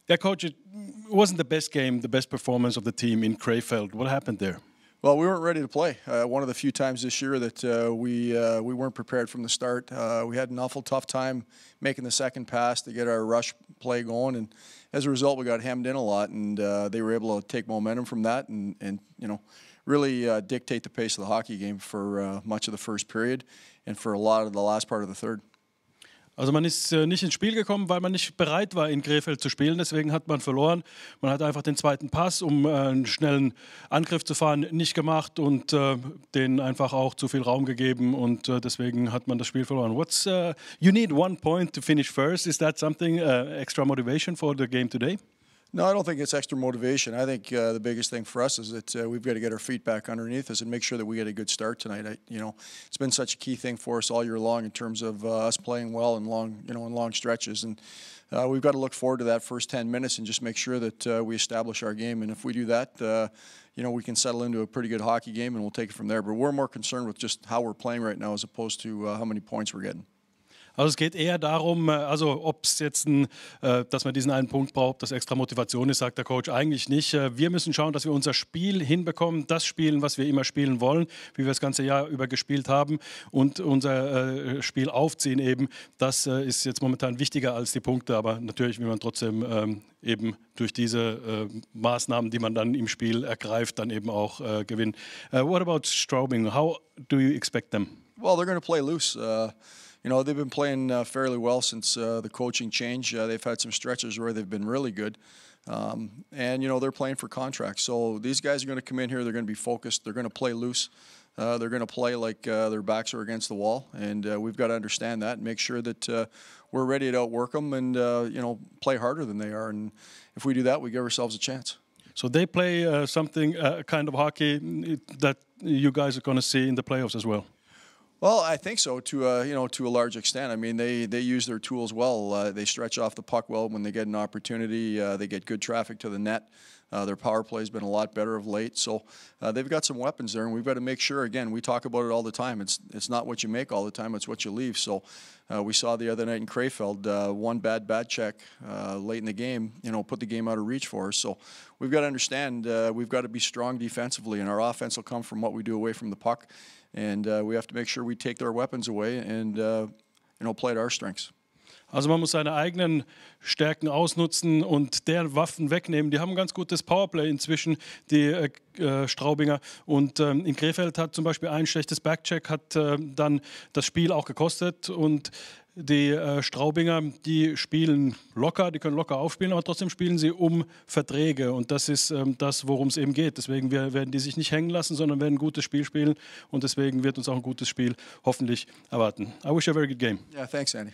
Yeah, coach, it wasn't the best game, the best performance of the team in Krefeld. What happened there? Well, we weren't ready to play. One of the few times this year that we weren't prepared from the start. We had an awful tough time making the second pass to get our rush play going, and as a result, we got hemmed in a lot. And they were able to take momentum from that, and really dictate the pace of the hockey game for much of the first period, and for a lot of the last part of the third. Also man ist nicht ins Spiel gekommen, weil man nicht bereit war, in Krefeld zu spielen. Deswegen hat man verloren. Man hat einfach den zweiten Pass, um einen schnellen Angriff zu fahren, nicht gemacht und denen einfach auch zu viel Raum gegeben. Und deswegen hat man das Spiel verloren. You need 1 point to finish first. Is that something extra motivation for the game today? No, I don't think it's extra motivation. I think the biggest thing for us is that we've got to get our feet back underneath us and make sure that we get a good start tonight. It's been such a key thing for us all year long in terms of us playing well in long stretches, and we've got to look forward to that first 10 minutes and just make sure that we establish our game. And if we do that, we can settle into a pretty good hockey game, and we'll take it from there. But we're more concerned with just how we're playing right now as opposed to how many points we're getting. Also es geht eher darum, ob es jetzt, dass man diesen einen Punkt braucht, ob das extra Motivation ist, sagt der Coach, eigentlich nicht. Wir müssen schauen, dass wir unser Spiel hinbekommen, das spielen, was wir immer spielen wollen, wie wir das ganze Jahr über gespielt haben und unser Spiel aufziehen eben. Das ist jetzt momentan wichtiger als die Punkte, aber natürlich will man trotzdem eben durch diese Maßnahmen, die man dann im Spiel ergreift, dann eben auch gewinnen. What about Straubing? How do you expect them? Well, they're going to play loose. They've been playing fairly well since the coaching change. They've had some stretches where they've been really good. And they're playing for contracts. So these guys are going to come in here, they're going to be focused, they're going to play loose. They're going to play like their backs are against the wall. And we've got to understand that and make sure that we're ready to outwork them and, play harder than they are. And if we do that, we give ourselves a chance. So they play something, kind of hockey that you guys are going to see in the playoffs as well? Well, I think so to a large extent. I mean, they use their tools well. They stretch off the puck well when they get an opportunity. They get good traffic to the net. Their power play has been a lot better of late. So they've got some weapons there, and we've got to make sure. Again, we talk about it all the time. It's not what you make all the time; it's what you leave. So we saw the other night in Krefeld, one bad check late in the game, put the game out of reach for us. So we've got to understand. We've got to be strong defensively, and our offense will come from what we do away from the puck. And we have to make sure we take their weapons away and play to our strengths. Also man muss seine eigenen Stärken ausnutzen und deren Waffen wegnehmen. Die haben ein ganz gutes Powerplay inzwischen, die Straubinger. Und in Krefeld hat zum Beispiel ein schlechtes Backcheck hat dann das Spiel auch gekostet. Und die Straubinger, die spielen locker, die können locker aufspielen, aber trotzdem spielen sie um Verträge. Und das ist das, worum es eben geht. Deswegen werden die sich nicht hängen lassen, sondern werden ein gutes Spiel spielen. Und deswegen wird uns auch ein gutes Spiel hoffentlich erwarten. I wish you a very good game. Yeah, thanks, Andy.